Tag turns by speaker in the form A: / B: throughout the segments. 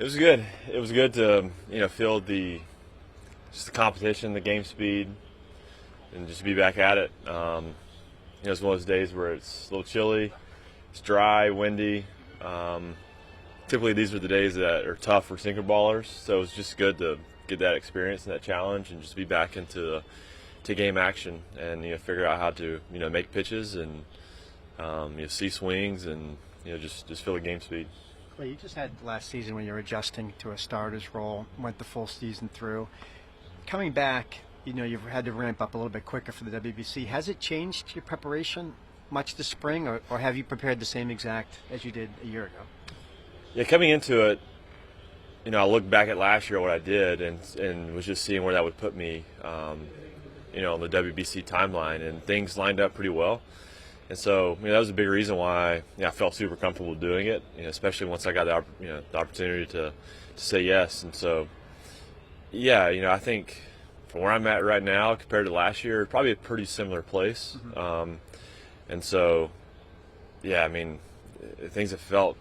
A: It was good. It was good to feel just the competition, the game speed, and just be back at it. It's one of those days where it's a little chilly, it's dry, windy. Typically, these are the days that are tough for sinker ballers, so it was just good to get that experience and that challenge, and just be back into game action, and figure out how to make pitches and see swings, and just feel the game speed.
B: Well, you just had last season when you were adjusting to a starter's role, went the full season through. Coming back, you've had to ramp up a little bit quicker for the WBC. Has it changed your preparation much this spring, or have you prepared the same exact as you did a year ago?
A: Yeah, coming into it, I looked back at last year, what I did, and was just seeing where that would put me, on the WBC timeline, and things lined up pretty well. And so, that was a big reason why I felt super comfortable doing it, especially once I got the opportunity to say yes. And so, I think from where I'm at right now compared to last year, probably a pretty similar place.
B: Mm-hmm.
A: And so, things have felt,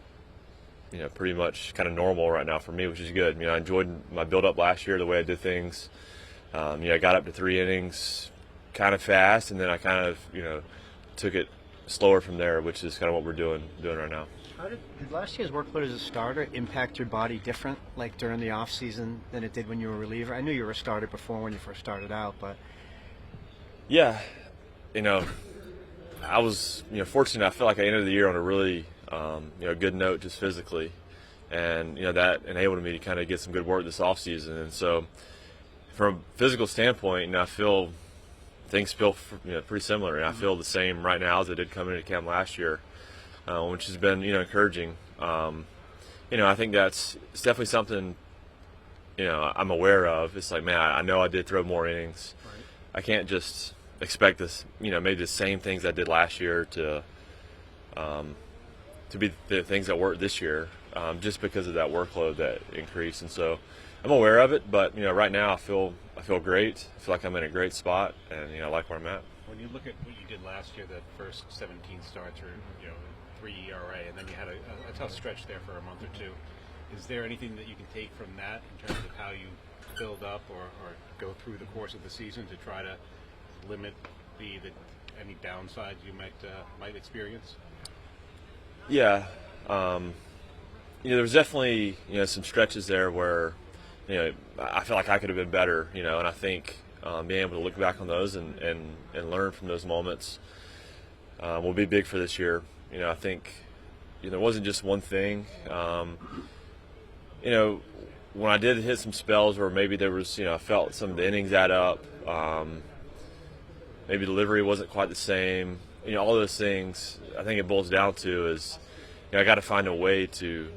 A: pretty much kind of normal right now for me, which is good. I enjoyed my build-up last year, the way I did things. I got up to 3 innings kind of fast, and then I kind of, took it slower from there, which is kind of what we're doing right now.
B: How did last year's workload as a starter impact your body different, like during the off season, than it did when you were a reliever? I knew you were a starter before when you first started out, but
A: yeah, I was fortunate. I felt like I ended the year on a really good note, just physically, and that enabled me to kind of get some good work this off season. And so, from a physical standpoint, I feel things feel pretty similar, and I feel the same right now as I did coming into camp last year, which has been encouraging. I think it's definitely something I'm aware of. It's like, man, I know I did throw more innings.
B: right.
A: I can't just expect this, maybe the same things I did last year to be the things that work this year, just because of that workload that increased. And so I'm aware of it, but right now I feel great. I feel like I'm in a great spot, and I like where I'm at.
C: When you look at what you did last year, the first 17 starts, or 3 ERA, and then you had a tough stretch there for a month or two. Is there anything that you can take from that in terms of how you build up or go through the course of the season to try to limit any downsides you might experience?
A: Yeah, there was definitely some stretches there where I feel like I could have been better, and I think being able to look back on those and learn from those moments will be big for this year. I think there wasn't just one thing. When I did hit some spells where maybe there was, I felt some of the innings add up, maybe delivery wasn't quite the same. All those things, I think it boils down to is, I got to find a way to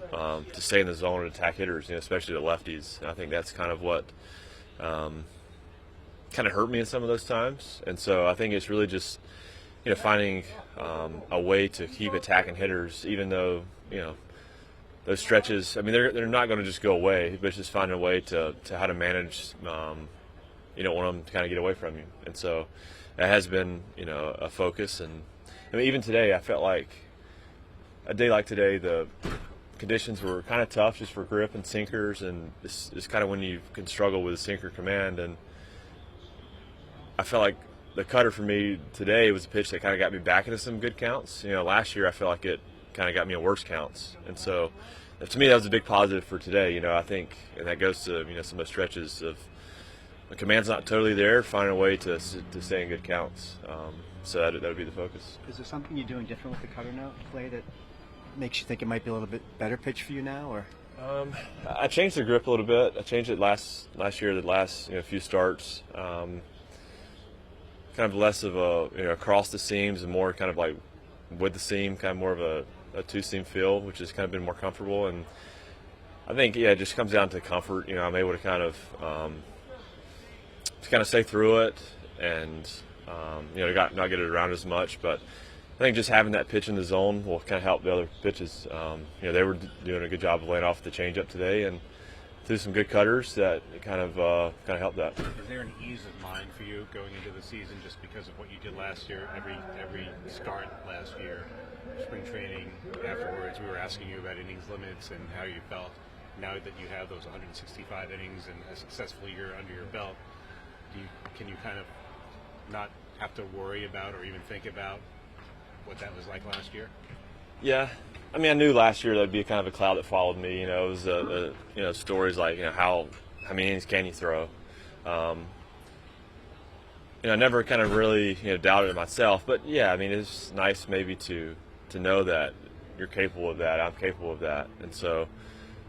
A: stay in the zone and attack hitters, especially the lefties. And I think that's kind of what kind of hurt me in some of those times. And so I think it's really just finding a way to keep attacking hitters, even though those stretches. I mean, they're not going to just go away, but it's just finding a way to how to manage. You don't want them to kind of get away from you, and so that has been a focus. And I mean, even today, I felt like a day like today, the conditions were kind of tough just for grip and sinkers, and this is kind of when you can struggle with sinker command. And I felt like the cutter for me today was a pitch that kind of got me back into some good counts. Last year I felt like it kind of got me in worse counts, and so to me that was a big positive for today. I think, and that goes to some of the stretches of the command's not totally there, finding a way to stay in good counts. So that would be the focus.
B: Is there something you're doing different with the cutter now, Clay, that makes you think it might be a little bit better pitch for you now, or?
A: I changed the grip a little bit. I changed it last year, the last few starts. Kind of less of a across the seams and more kind of like with the seam, kind of more of a two-seam feel, which has kind of been more comfortable. And I think it just comes down to comfort. I'm able to kind of stay through it and not get it around as much, but I think just having that pitch in the zone will kind of help the other pitches. They were doing a good job of laying off the changeup today, and threw some good cutters that kind of helped that.
C: Is there an ease of mind for you going into the season just because of what you did last year? Every start last year, spring training, afterwards, we were asking you about innings limits and how you felt. now that you have those 165 innings and a successful year under your belt, can you kind of not have to worry about or even think about what that was like last year?
A: Yeah, I mean, I knew last year that'd be kind of a cloud that followed me. It was stories like how many innings can you throw. I never kind of really doubted it myself, but yeah, I mean, it's nice maybe to know that you're capable of that. I'm capable of that, and so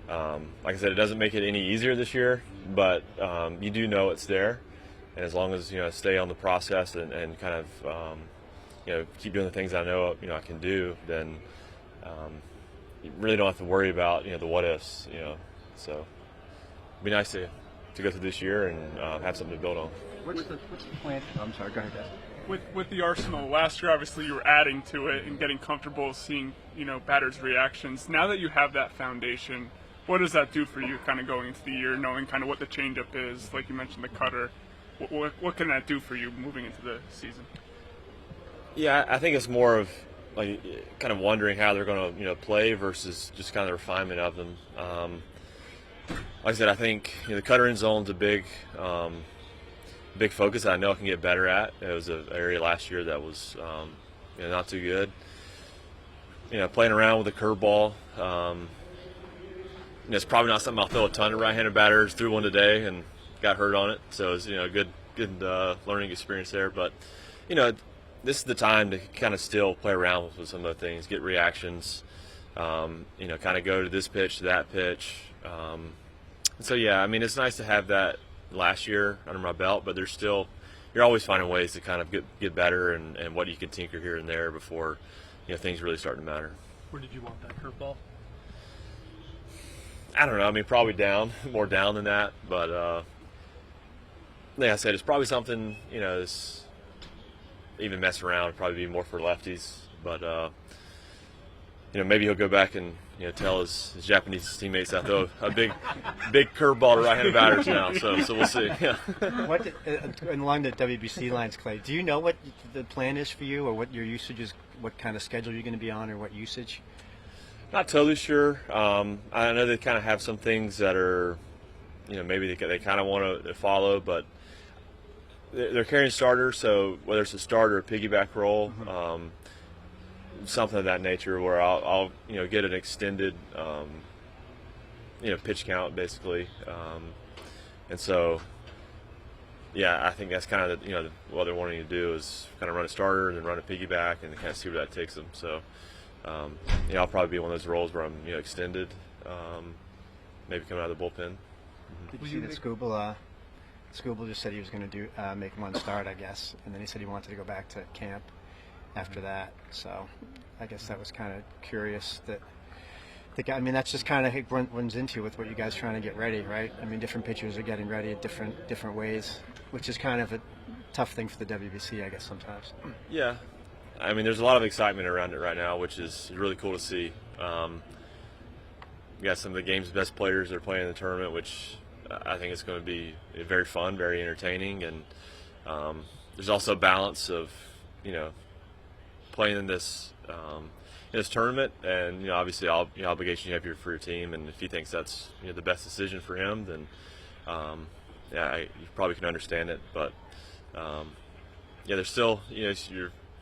A: like I said, it doesn't make it any easier this year, but you do know it's there, and as long as I stay on the process and kind of keep doing the things I know I can do, then you really don't have to worry about the what ifs. So it'd be nice to go through this year and have something to build on.
B: What's the plan? I'm sorry, go ahead, guys.
D: With the arsenal last year, obviously you were adding to it and getting comfortable seeing batters' reactions. Now that you have that foundation, what does that do for you kind of going into the year, knowing kind of what the changeup is, like you mentioned the cutter? What can that do for you moving into the season?
A: Yeah, I think it's more of like kind of wondering how they're going to play versus just kind of the refinement of them. Like I said, I think the cutter in zone's a big focus that I know I can get better at. It was an area last year that was not too good. Playing around with the curveball. It's probably not something I'll throw a ton of right-handed batters. Threw one today and got hurt on it, so it's a good learning experience there. But this is the time to kind of still play around with some of the things, get reactions. Kind of go to this pitch to that pitch. So yeah, I mean, it's nice to have that last year under my belt, but you're always finding ways to kind of get better and what you can tinker here and there before things really start to matter.
E: Where did you want that curveball?
A: I don't know. I mean, probably down, more down than that. But like I said, it's probably something this even mess around would probably be more for lefties. But maybe he'll go back and tell his Japanese teammates I throw a big curveball to right-handed batters now. So we'll see. Yeah.
B: What along the WBC lines, Clay? Do you know what the plan is for you, or what your usage is? What kind of schedule you're going to be on, or what usage?
A: Not totally sure. I know they kind of have some things that are, maybe they kind of want to follow, but they're carrying starters, so whether it's a start or a piggyback role, something of that nature, where I'll get an extended pitch count basically, and so yeah, I think that's kind of what they're wanting to do is kind of run a starter and then run a piggyback and kind of see where that takes them. So I'll probably be one of those roles where I'm extended, maybe coming out of the bullpen.
B: Did you see that Scooble just said he was going to make one start, I guess, and then he said he wanted to go back to camp after that. So I guess that was kind of curious that I mean, that's just kind of it runs into with what you guys are trying to get ready, right? I mean, different pitchers are getting ready at different ways, which is kind of a tough thing for the WBC, I guess, sometimes.
A: Yeah. I mean, there's a lot of excitement around it right now, which is really cool to see. You got some of the game's best players that are playing in the tournament, which I think is going to be very fun, very entertaining, and there's also a balance of playing in this tournament, and obviously all the obligation you have here for your team, and if he thinks that's the best decision for him, then you probably can understand it. But there's still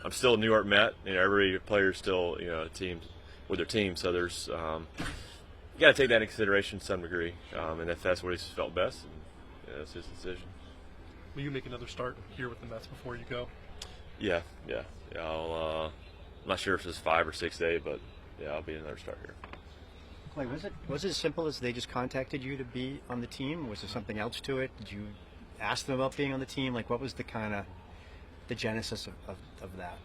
A: I'm still a New York Met. Every player's still a team with their team, so there's you got to take that into consideration to some degree, and if that's what he's felt best, that's his decision.
E: Will you make another start here with the Mets before you go?
A: Yeah. I'm not sure if it's 5 or 6 days, but I'll be another start here.
B: Clay, was it as simple as they just contacted you to be on the team? Was there something else to it? Did you ask them about being on the team? Like, what was the kind of the genesis of that?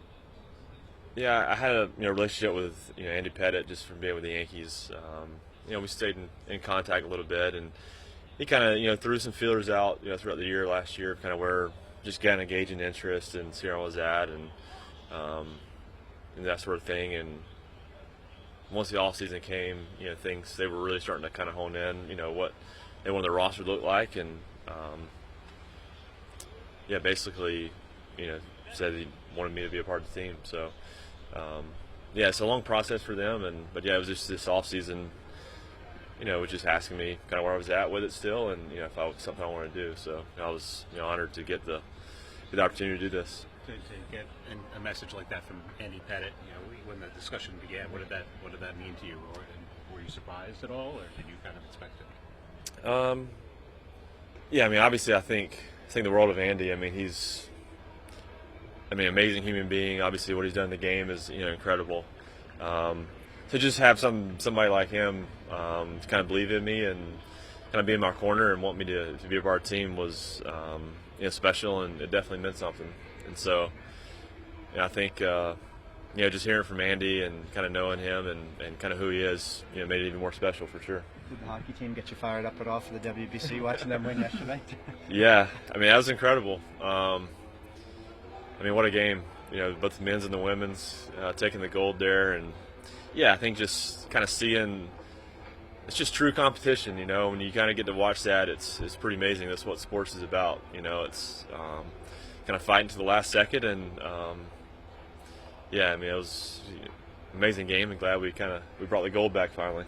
A: Yeah, I had a relationship with Andy Pettitte just from being with the Yankees. We stayed in contact a little bit, and he kind of threw some feelers out throughout the year last year, kind of where just kind of gauging interest and seeing where I was at, and that sort of thing. And once the off season came, things they were really starting to kind of hone in, what they wanted their roster to look like, and basically, said he wanted me to be a part of the team. So it's a long process for them, but it was just this off season. was just asking me kind of where I was at with it still, and if I was something I wanted to do. So I was honored to get the opportunity to do this.
C: To get a message like that from Andy Pettitte, when the discussion began, what did that mean to you? Or were you surprised at all, or did you kind of expect it?
A: Yeah, I mean, obviously, I think the world of Andy. I mean, he's amazing human being. Obviously, what he's done in the game is incredible. To just have somebody like him to kind of believe in me and kind of be in my corner and want me to be a part of our team was special, and it definitely meant something. And so, I think just hearing from Andy and kind of knowing him and kind of who he is, made it even more special for sure.
B: Did the hockey team get you fired up at all for the WBC watching them win yesterday?
A: Yeah, I mean, that was incredible. What a game! Both the men's and the women's taking the gold there, and I think just kind of seeing it's just true competition. When you kind of get to watch that, it's pretty amazing. That's what sports is about. It's kind of fighting to the last second, and it was an amazing game, and glad we brought the gold back finally.